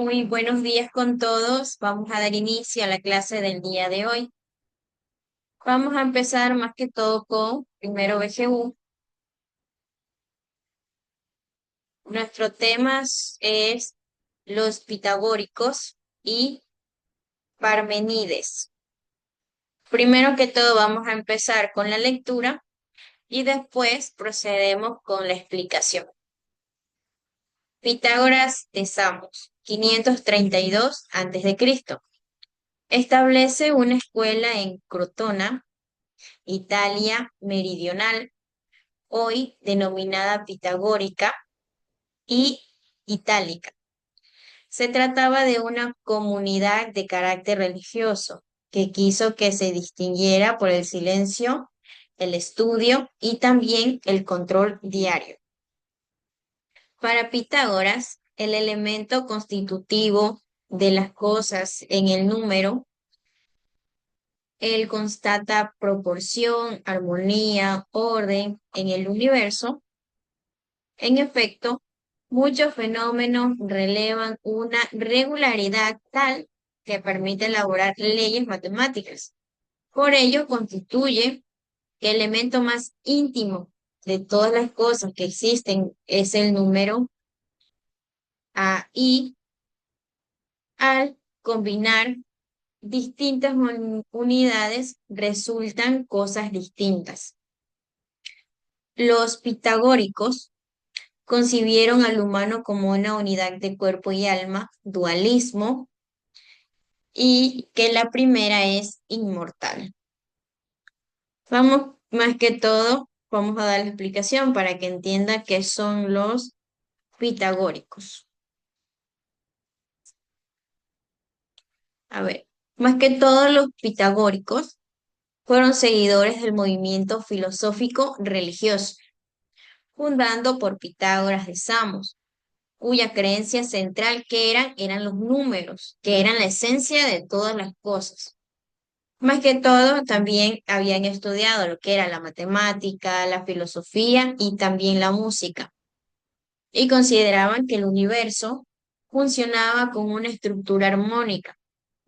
Muy buenos días con todos. Vamos a dar inicio a la clase del día de hoy. Vamos a empezar más que todo con primero BGU. Nuestro tema es los pitagóricos y Parmenides. Primero que todo vamos a empezar con la lectura y después procedemos con la explicación. Pitágoras de Samos, 532 a.C. Establece una escuela en Crotona, Italia meridional, hoy denominada pitagórica y itálica. Se trataba de una comunidad de carácter religioso que quiso que se distinguiera por el silencio, el estudio y también el control diario. Para Pitágoras, el elemento constitutivo de las cosas en el número, él constata proporción, armonía, orden en el universo. En efecto, muchos fenómenos relevan una regularidad tal que permite elaborar leyes matemáticas. Por ello, constituye que el elemento más íntimo de todas las cosas que existen es el número y al combinar distintas unidades resultan cosas distintas. Los pitagóricos concibieron al humano como una unidad de cuerpo y alma, dualismo, y que la primera es inmortal. Vamos, más que todo, vamos a dar la explicación para que entienda qué son los pitagóricos. A ver, más que todos los pitagóricos fueron seguidores del movimiento filosófico religioso, fundado por Pitágoras de Samos, cuya creencia central que eran los números, que eran la esencia de todas las cosas. Más que todo, también habían estudiado lo que era la matemática, la filosofía y también la música, y consideraban que el universo funcionaba con una estructura armónica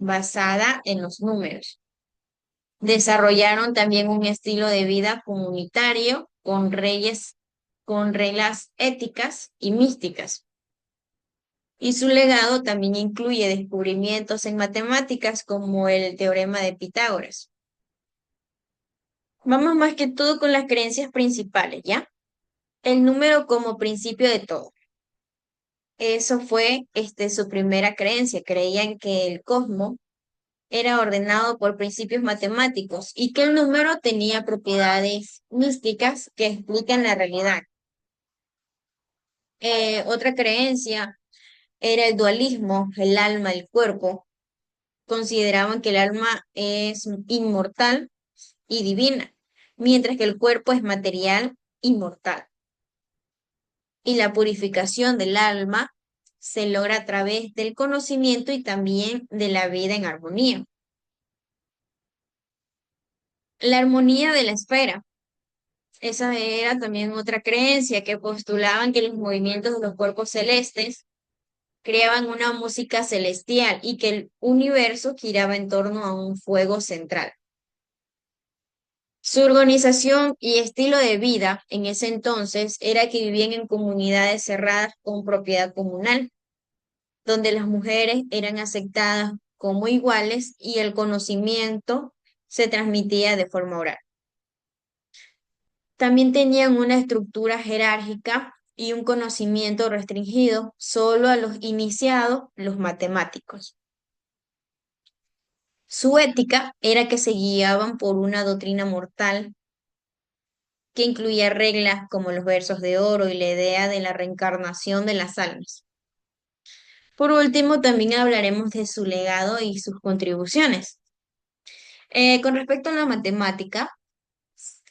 basada en los números. Desarrollaron también un estilo de vida comunitario con reglas éticas y místicas. Y su legado también incluye descubrimientos en matemáticas como el teorema de Pitágoras. Vamos más que todo con las creencias principales, ¿ya? El número como principio de todo. Eso fue su primera creencia. Creían que el cosmos era ordenado por principios matemáticos y que el número tenía propiedades místicas que explican la realidad. Otra creencia era el dualismo, el alma, el cuerpo. Consideraban que el alma es inmortal y divina, mientras que el cuerpo es material y mortal. Y la purificación del alma se logra a través del conocimiento y también de la vida en armonía. La armonía de la esfera. Esa era también otra creencia que postulaban que los movimientos de los cuerpos celestes creaban una música celestial y que el universo giraba en torno a un fuego central. Su organización y estilo de vida en ese entonces era que vivían en comunidades cerradas con propiedad comunal, donde las mujeres eran aceptadas como iguales y el conocimiento se transmitía de forma oral. También tenían una estructura jerárquica y un conocimiento restringido solo a los iniciados, los matemáticos. Su ética era que se guiaban por una doctrina mortal que incluía reglas como los versos de oro y la idea de la reencarnación de las almas. Por último, también hablaremos de su legado y sus contribuciones. Con respecto a la matemática,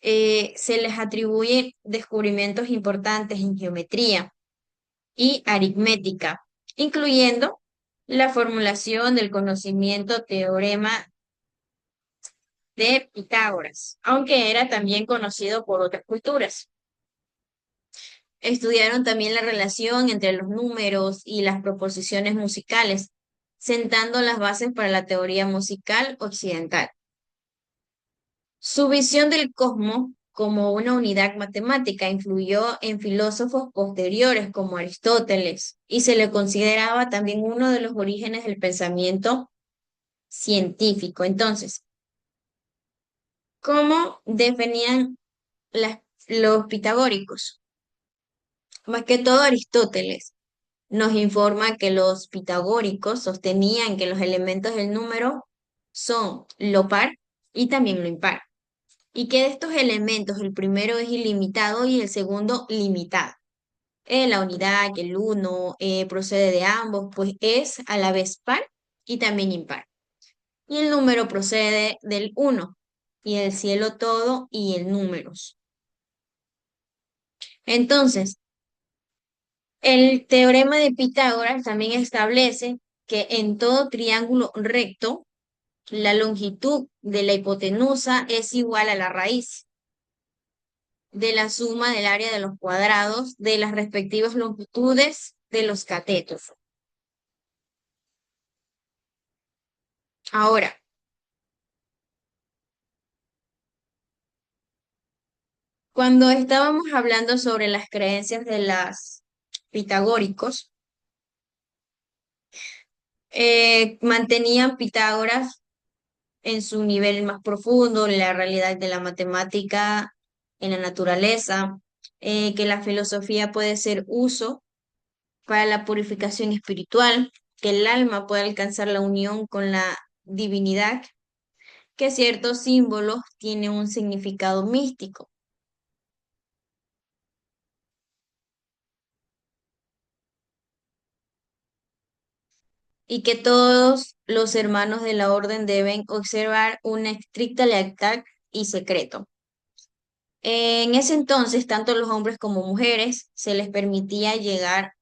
se les atribuyen descubrimientos importantes en geometría y aritmética, incluyendo la formulación del conocimiento teorema de Pitágoras, aunque era también conocido por otras culturas. Estudiaron también la relación entre los números y las proposiciones musicales, sentando las bases para la teoría musical occidental. Su visión del cosmos como una unidad matemática influyó en filósofos posteriores como Aristóteles y se le consideraba también uno de los orígenes del pensamiento científico. Entonces, ¿cómo definían los pitagóricos? Más que todo Aristóteles nos informa que los pitagóricos sostenían que los elementos del número son lo par y también lo impar, y que de estos elementos el primero es ilimitado y el segundo limitado. La unidad, el uno, procede de ambos, pues es a la vez par y también impar. Y el número procede del uno, y el cielo todo y el números. Entonces, el teorema de Pitágoras también establece que en todo triángulo recto, la longitud de la hipotenusa es igual a la raíz de la suma del área de los cuadrados de las respectivas longitudes de los catetos. Ahora, cuando estábamos hablando sobre las creencias de los pitagóricos, mantenían Pitágoras en su nivel más profundo, la realidad de la matemática en la naturaleza, que la filosofía puede ser uso para la purificación espiritual, que el alma puede alcanzar la unión con la divinidad, que ciertos símbolos tienen un significado místico y que todos los hermanos de la orden deben observar una estricta lealtad y secreto. En ese entonces, tanto los hombres como mujeres se les permitía llegar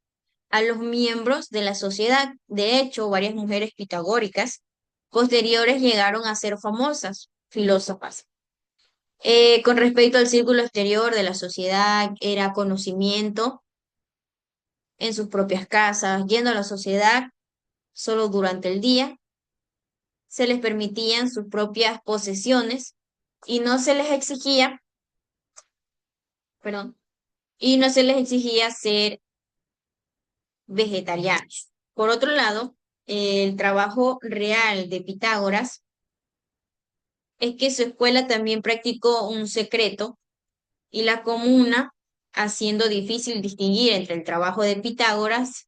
a los miembros de la sociedad. De hecho, varias mujeres pitagóricas posteriores llegaron a ser famosas filósofas. Con respecto al círculo exterior de la sociedad, era conocimiento en sus propias casas, yendo a la sociedad solo durante el día, se les permitían sus propias posesiones y no se les exigía, perdón, y no se les exigía ser vegetarianos. Por otro lado, el trabajo real de Pitágoras es que su escuela también practicó un secreto y la comuna, haciendo difícil distinguir entre el trabajo de Pitágoras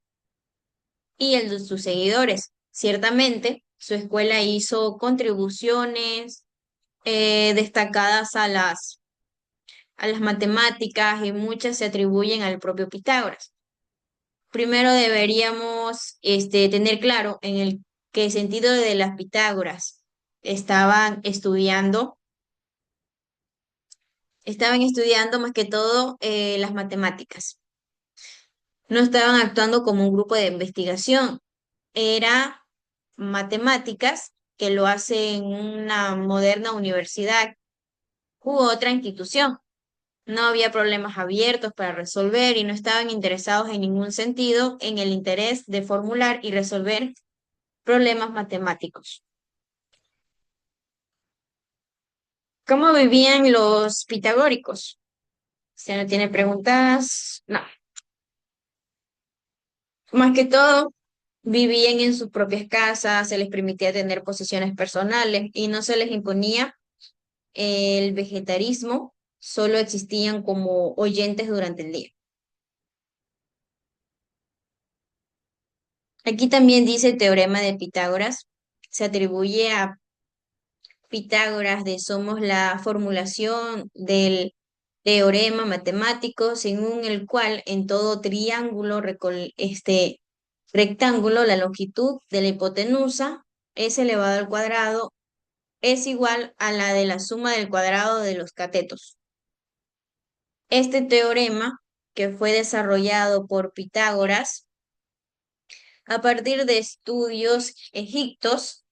y el de sus seguidores. Ciertamente, su escuela hizo contribuciones destacadas a las matemáticas y muchas se atribuyen al propio Pitágoras. Primero deberíamos tener claro en el qué sentido de las Pitágoras estaban estudiando, estaban estudiando más que todo las matemáticas. No estaban actuando como un grupo de investigación, era matemáticas que lo hace en una moderna universidad u otra institución. No había problemas abiertos para resolver y no estaban interesados en ningún sentido en el interés de formular y resolver problemas matemáticos. ¿Cómo vivían los pitagóricos? Si no tiene preguntas, no. Más que todo, vivían en sus propias casas, se les permitía tener posesiones personales y no se les imponía el vegetarismo, solo existían como oyentes durante el día. Aquí también dice el teorema de Pitágoras, se atribuye a Pitágoras de somos la formulación del teorema matemático según el cual en todo triángulo rectángulo la longitud de la hipotenusa es elevado al cuadrado es igual a la de la suma del cuadrado de los catetos. Este teorema, que fue desarrollado por Pitágoras a partir de estudios egiptos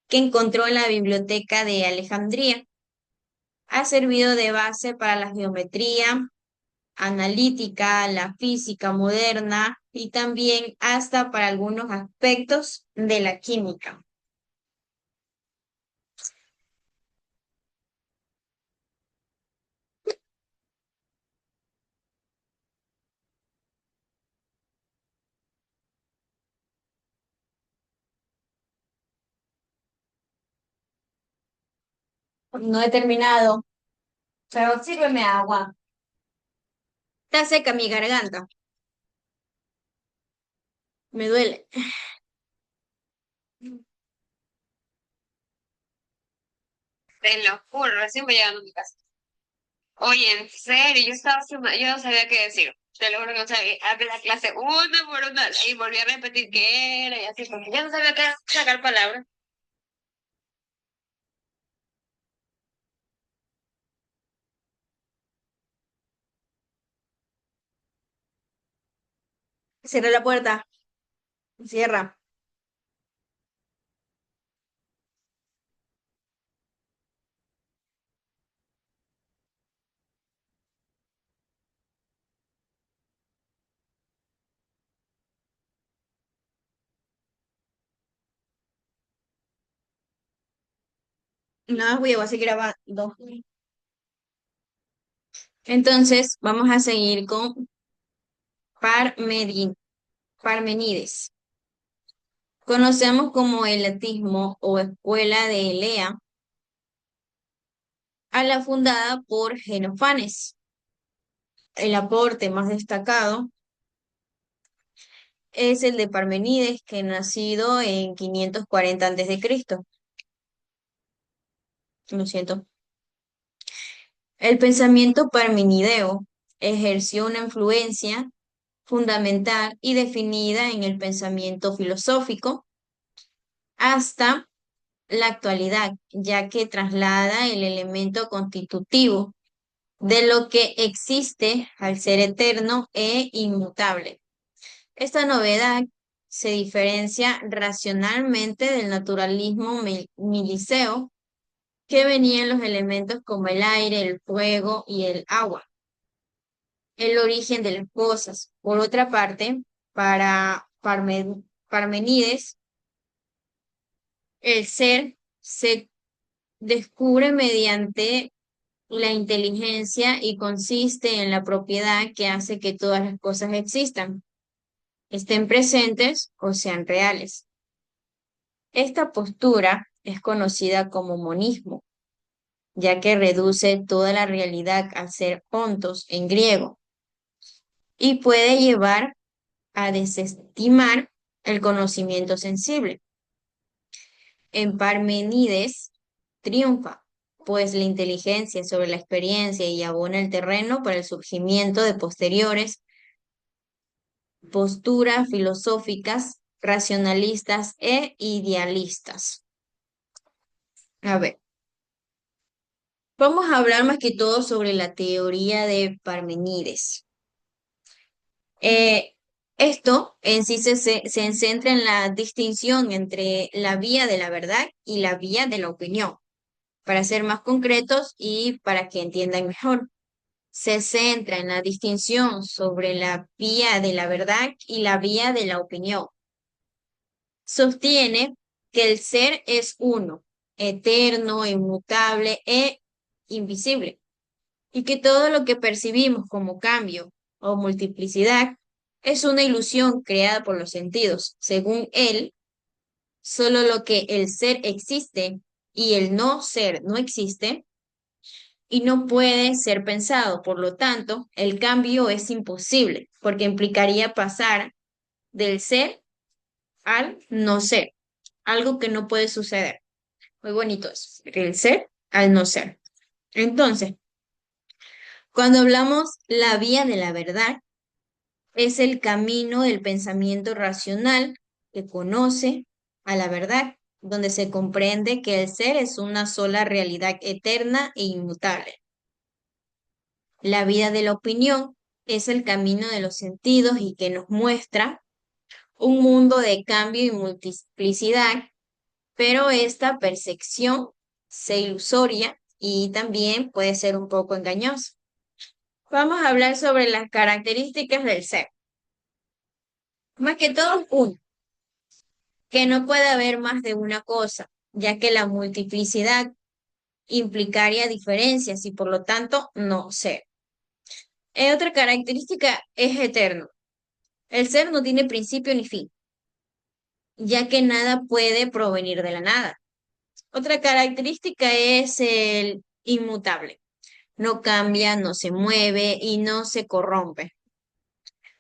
que encontró en la biblioteca de Alejandría, ha servido de base para la geometría, analítica, la física moderna y también hasta para algunos aspectos de la química. No he terminado, pero sírveme agua. Está seca mi garganta, me duele. Te lo juro, recién voy llegando a mi casa. Oye, en serio, yo no sabía qué decir. Te lo juro que no sabía. Hablé la clase una por una y volví a repetir qué era y así, porque ya no sabía qué sacar palabras. Cierra la puerta, cierra. No, voy a seguir grabando. Entonces, vamos a seguir con Parmenides. Conocemos como el atismo o escuela de Elea a la fundada por Genofanes. El aporte más destacado es el de Parmenides, que nacido en 540 a.C. Lo siento. El pensamiento parmenideo ejerció una influencia fundamental y definida en el pensamiento filosófico hasta la actualidad, ya que traslada el elemento constitutivo de lo que existe al ser eterno e inmutable. Esta novedad se diferencia racionalmente del naturalismo miliceo, que venía en los elementos como el aire, el fuego y el agua, el origen de las cosas. Por otra parte, para Parmenides, el ser se descubre mediante la inteligencia y consiste en la propiedad que hace que todas las cosas existan, estén presentes o sean reales. Esta postura es conocida como monismo, ya que reduce toda la realidad a ser ontos en griego y puede llevar a desestimar el conocimiento sensible. En Parmenides triunfa, pues la inteligencia sobre la experiencia y abona el terreno para el surgimiento de posteriores posturas filosóficas, racionalistas e idealistas. A ver, vamos a hablar más que todo sobre la teoría de Parmenides. Eh, Esto en sí se centra en la distinción entre la vía de la verdad y la vía de la opinión. Para ser más concretos y para que entiendan mejor, se centra en la distinción sobre la vía de la verdad y la vía de la opinión. Sostiene que el ser es uno, eterno, inmutable e invisible, y que todo lo que percibimos como cambio o multiplicidad es una ilusión creada por los sentidos. Según él, solo lo que el ser existe y el no ser no existe y no puede ser pensado. Por lo tanto, el cambio es imposible porque implicaría pasar del ser al no ser, algo que no puede suceder. Muy bonito eso, del ser al no ser. Entonces, cuando hablamos la vía de la verdad, es el camino del pensamiento racional que conoce a la verdad, donde se comprende que el ser es una sola realidad eterna e inmutable. La vida de la opinión es el camino de los sentidos y que nos muestra un mundo de cambio y multiplicidad, pero esta percepción se ilusoria y también puede ser un poco engañosa. Vamos a hablar sobre las características del ser. Más que todo, uno, que no puede haber más de una cosa, ya que la multiplicidad implicaría diferencias y por lo tanto no ser. Otra característica es eterno. El ser no tiene principio ni fin, ya que nada puede provenir de la nada. Otra característica es el inmutable. No cambia, no se mueve y no se corrompe.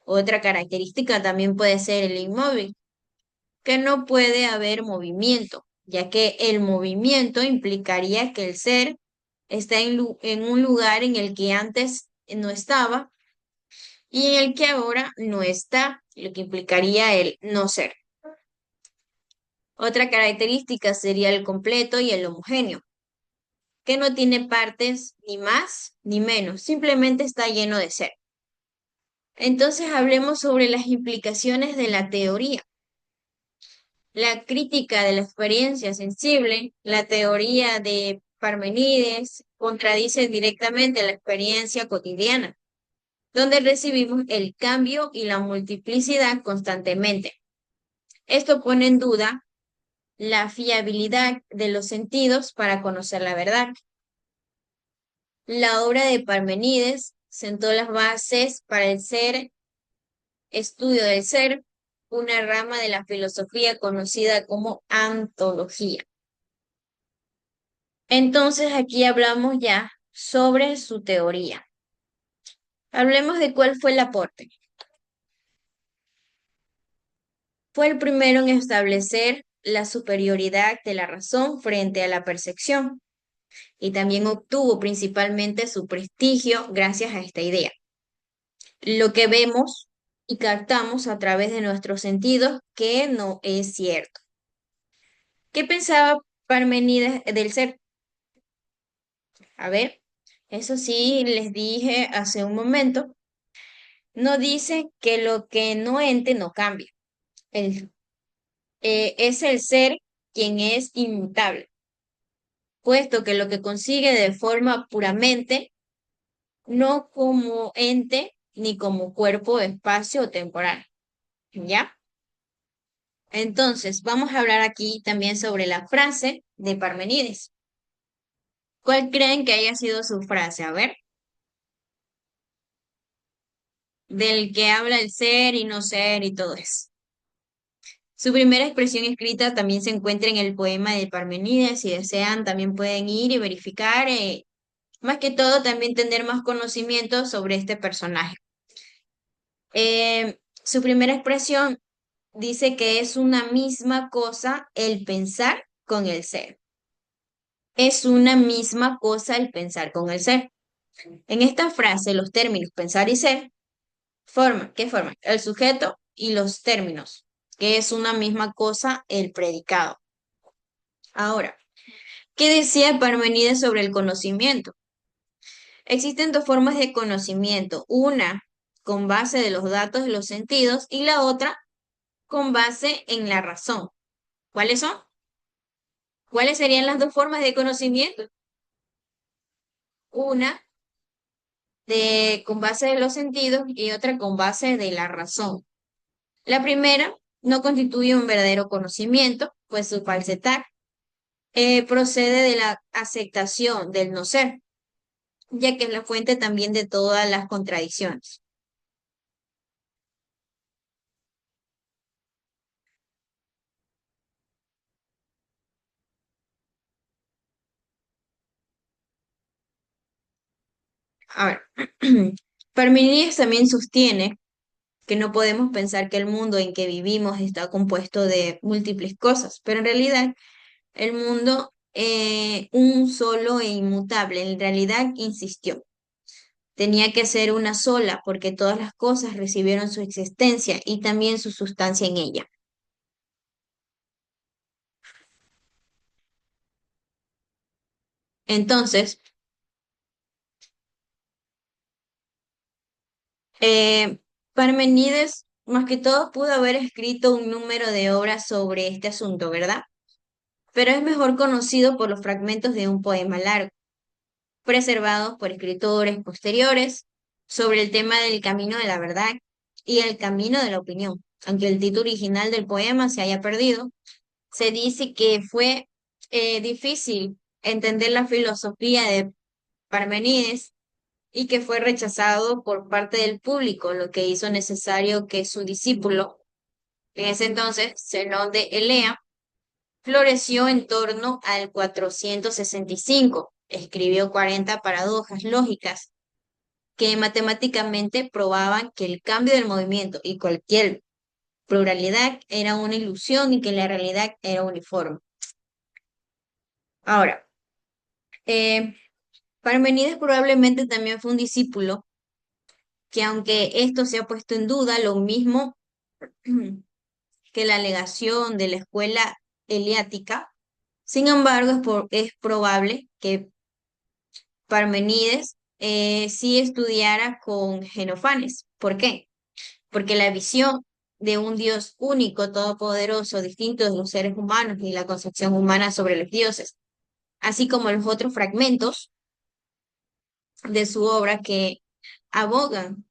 Otra característica también puede ser el inmóvil, que no puede haber movimiento, ya que el movimiento implicaría que el ser está en un lugar en el que antes no estaba y en el que ahora no está, lo que implicaría el no ser. Otra característica sería el completo y el homogéneo, que no tiene partes ni más ni menos, simplemente está lleno de ser. Entonces hablemos sobre las implicaciones de la teoría. La crítica de la experiencia sensible, la teoría de Parmenides, contradice directamente la experiencia cotidiana, donde recibimos el cambio y la multiplicidad constantemente. Esto pone en duda la fiabilidad de los sentidos para conocer la verdad. La obra de Parmenides sentó las bases para el ser, estudio del ser, una rama de la filosofía conocida como antología. Entonces aquí hablamos ya sobre su teoría. Hablemos de cuál fue el aporte. Fue el primero en establecer la superioridad de la razón frente a la percepción y también obtuvo principalmente su prestigio gracias a esta idea. Lo que vemos y captamos a través de nuestros sentidos que no es cierto. ¿Qué pensaba Parmenides del ser? A ver, eso sí les dije hace un momento. No dice que lo que no ente no cambia. Es el ser quien es inmutable, puesto que lo que consigue de forma puramente, no como ente ni como cuerpo, espacio o temporal. ¿Ya? Entonces, vamos a hablar aquí también sobre la frase de Parmenides. ¿Cuál creen que haya sido su frase? A ver, del que habla el ser y no ser y todo eso. Su primera expresión escrita también se encuentra en el poema de Parmenides. Si desean, también pueden ir y verificar. Más que todo, también tener más conocimiento sobre este personaje. Su primera expresión dice que es una misma cosa el pensar con el ser. Es una misma cosa el pensar con el ser. En esta frase, los términos pensar y ser ¿qué forman? El sujeto y los términos, que es una misma cosa el predicado. Ahora, ¿qué decía Parmenides sobre el conocimiento? Existen dos formas de conocimiento, una con base de los datos de los sentidos y la otra con base en la razón. ¿Cuáles son? ¿Cuáles serían las dos formas de conocimiento? Una con base de los sentidos y otra con base de la razón. La primera no constituye un verdadero conocimiento, pues su falsedad procede de la aceptación del no ser, ya que es la fuente también de todas las contradicciones. A ver, Parmenides también sostiene que no podemos pensar que el mundo en que vivimos está compuesto de múltiples cosas, pero en realidad el mundo, un solo e inmutable, en realidad insistió. Tenía que ser una sola porque todas las cosas recibieron su existencia y también su sustancia en ella. Entonces, Parmenides, más que todo, pudo haber escrito un número de obras sobre este asunto, ¿verdad? Pero es mejor conocido por los fragmentos de un poema largo, preservados por escritores posteriores. sobre el tema del camino de la verdad y el camino de la opinión. Aunque el título original del poema se haya perdido, se dice que fue difícil entender la filosofía de Parmenides y que fue rechazado por parte del público, lo que hizo necesario que su discípulo, en ese entonces, Zenón de Elea, floreció en torno al 465. Escribió 40 paradojas lógicas que matemáticamente probaban que el cambio del movimiento y cualquier pluralidad era una ilusión y que la realidad era uniforme. Ahora, eh, Parmenides probablemente también fue un discípulo que aunque esto se ha puesto en duda, lo mismo que la alegación de la escuela eleática, sin embargo, es probable que Parmenides sí estudiara con Jenofanes. ¿Por qué? Porque la visión de un Dios único, todopoderoso, distinto de los seres humanos y la concepción humana sobre los dioses, así como los otros fragmentos de su obra que abogan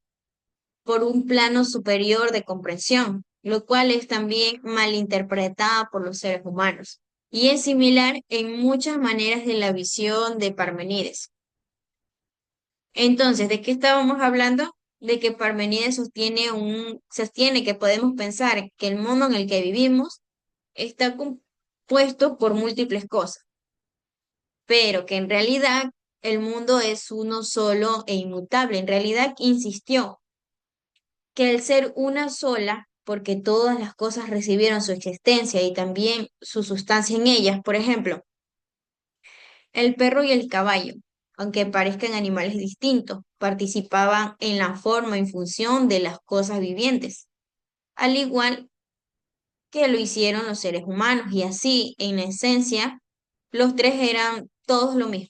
por un plano superior de comprensión, lo cual es también malinterpretada por los seres humanos. Y es similar en muchas maneras de la visión de Parmenides. Entonces, ¿de qué estábamos hablando? De que Parmenides sostiene que podemos pensar que el mundo en el que vivimos está compuesto por múltiples cosas, pero que en realidad el mundo es uno solo e inmutable. En realidad insistió que el ser una sola, porque todas las cosas recibieron su existencia y también su sustancia en ellas, por ejemplo, el perro y el caballo, aunque parezcan animales distintos, participaban en la forma en función de las cosas vivientes, al igual que lo hicieron los seres humanos, y así, en la esencia, los tres eran todos lo mismo.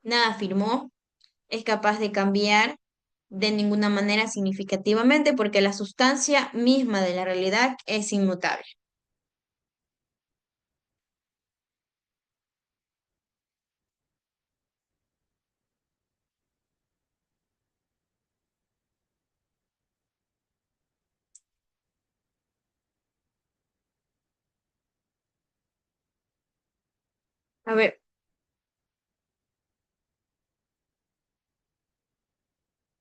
Nada afirmó, es capaz de cambiar de ninguna manera significativamente porque la sustancia misma de la realidad es inmutable. A ver,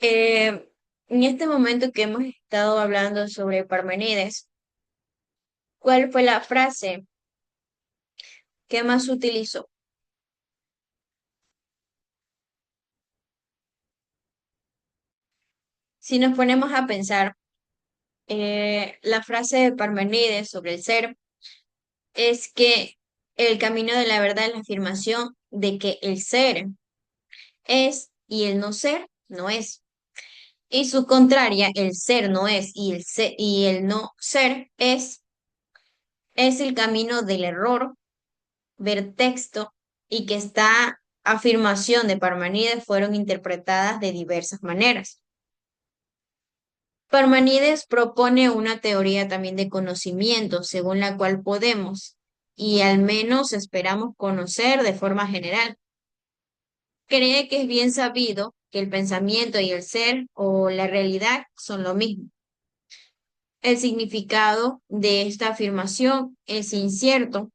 en este momento que hemos estado hablando sobre Parmenides, ¿cuál fue la frase que más utilizó? Si nos ponemos a pensar, la frase de Parmenides sobre el ser es que el camino de la verdad es la afirmación de que el ser es y el no ser no es. Y su contraria, el ser no es y el no ser es el camino del error, ver texto y que esta afirmación de Parmenides fueron interpretadas de diversas maneras. Parmenides propone una teoría también de conocimiento según la cual podemos, y al menos esperamos conocer de forma general. Cree que es bien sabido que el pensamiento y el ser o la realidad son lo mismo. El significado de esta afirmación es incierto,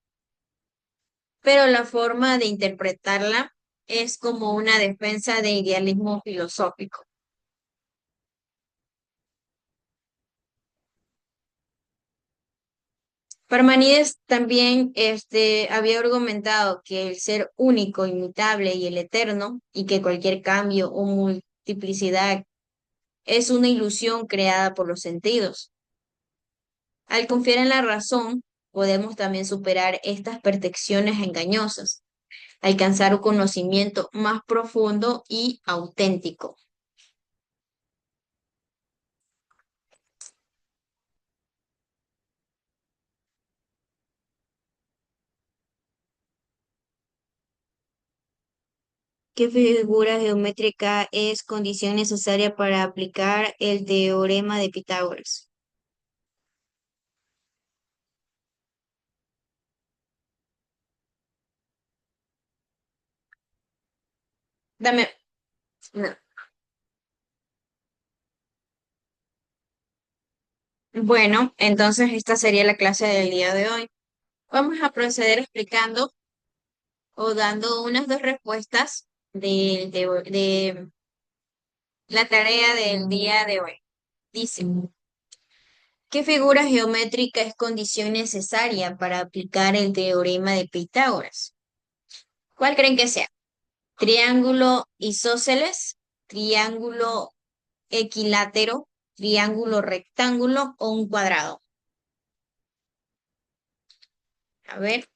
pero la forma de interpretarla es como una defensa de idealismo filosófico. Parmenides también había argumentado que el ser único, inmutable y el eterno, y que cualquier cambio o multiplicidad es una ilusión creada por los sentidos. Al confiar en la razón, podemos también superar estas percepciones engañosas, alcanzar un conocimiento más profundo y auténtico. ¿Qué figura geométrica es condición necesaria para aplicar el teorema de Pitágoras? Dame, no. Bueno, entonces esta sería la clase del día de hoy. Vamos a proceder explicando o dando unas dos respuestas de la tarea del día de hoy. Dice, ¿qué figura geométrica es condición necesaria para aplicar el teorema de Pitágoras? ¿Cuál creen que sea? ¿Triángulo isósceles, triángulo equilátero, triángulo rectángulo o un cuadrado? A ver,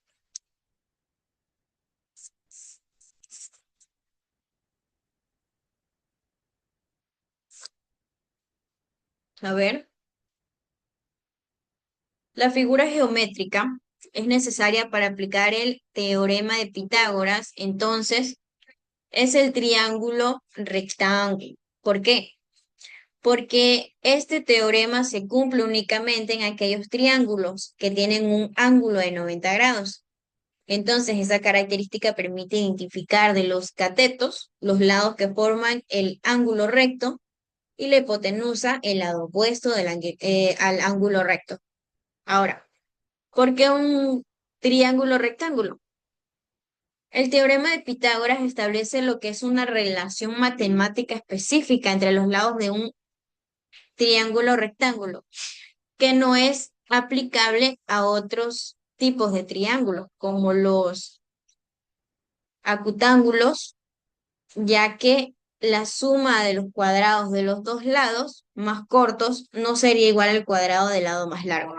a ver. La figura geométrica es necesaria para aplicar el teorema de Pitágoras, entonces es el triángulo rectángulo. ¿Por qué? Porque este teorema se cumple únicamente en aquellos triángulos que tienen un ángulo de 90 grados. Entonces, esa característica permite identificar de los catetos los lados que forman el ángulo recto y la hipotenusa el lado opuesto al ángulo recto. Ahora, ¿por qué un triángulo rectángulo? El teorema de Pitágoras establece lo que es una relación matemática específica entre los lados de un triángulo rectángulo, que no es aplicable a otros tipos de triángulos, como los acutángulos, ya que la suma de los cuadrados de los dos lados más cortos no sería igual al cuadrado del lado más largo.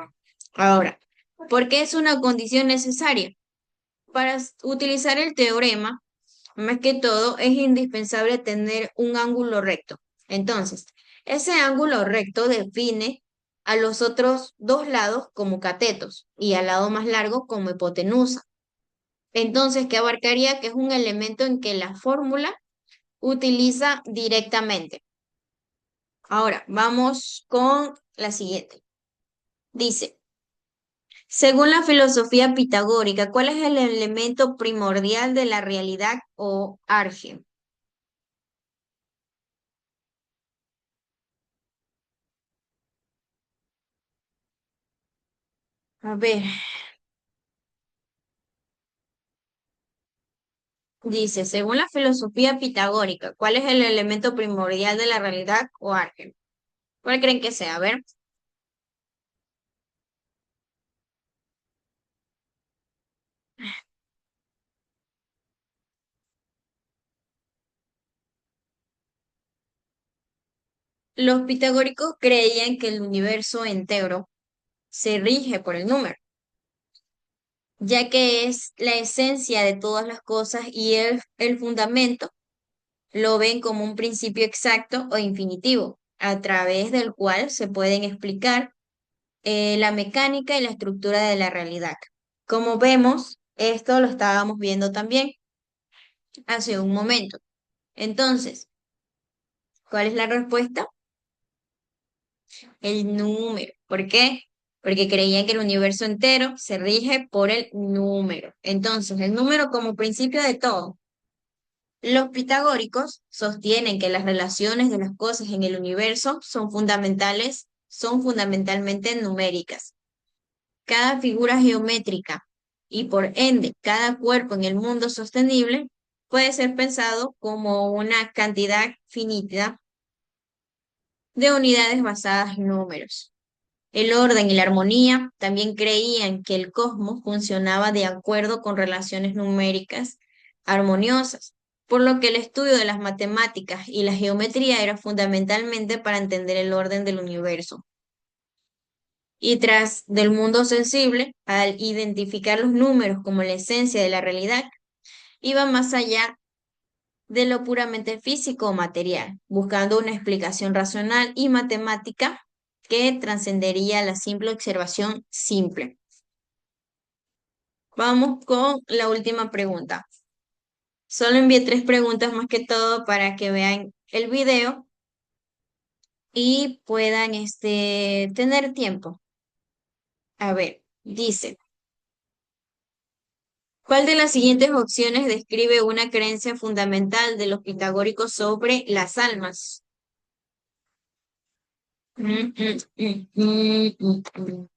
Ahora, ¿por qué es una condición necesaria? Para utilizar el teorema, más que todo, es indispensable tener un ángulo recto. Entonces, ese ángulo recto define a los otros dos lados como catetos y al lado más largo como hipotenusa. Entonces, ¿qué abarcaría? Que es un elemento en que la fórmula utiliza directamente. Ahora, vamos con la siguiente. Dice, según la filosofía pitagórica, ¿cuál es el elemento primordial de la realidad o arge? A ver, dice, según la filosofía pitagórica, ¿cuál es el elemento primordial de la realidad o arge? ¿Cuál creen que sea? A ver, los pitagóricos creían que el universo entero se rige por el número, ya que es la esencia de todas las cosas y el fundamento lo ven como un principio exacto o infinitivo, a través del cual se pueden explicar la mecánica y la estructura de la realidad. Como vemos, esto lo estábamos viendo también hace un momento. Entonces, ¿cuál es la respuesta? El número. ¿Por qué? Porque creían que el universo entero se rige por el número. Entonces, el número como principio de todo. Los pitagóricos sostienen que las relaciones de las cosas en el universo son fundamentalmente numéricas. Cada figura geométrica y por ende cada cuerpo en el mundo sostenible puede ser pensado como una cantidad finita de unidades basadas en números. El orden y la armonía también creían que el cosmos funcionaba de acuerdo con relaciones numéricas armoniosas, por lo que el estudio de las matemáticas y la geometría era fundamentalmente para entender el orden del universo. Y tras del mundo sensible, al identificar los números como la esencia de la realidad, iba más allá de lo puramente físico o material, buscando una explicación racional y matemática que trascendería la simple observación simple. Vamos con la última pregunta. Solo envié tres preguntas más que todo para que vean el video y puedan tener tiempo. A ver, dice, ¿cuál de las siguientes opciones describe una creencia fundamental de los pitagóricos sobre las almas? Mm, mm, mm, mm, mm, mm.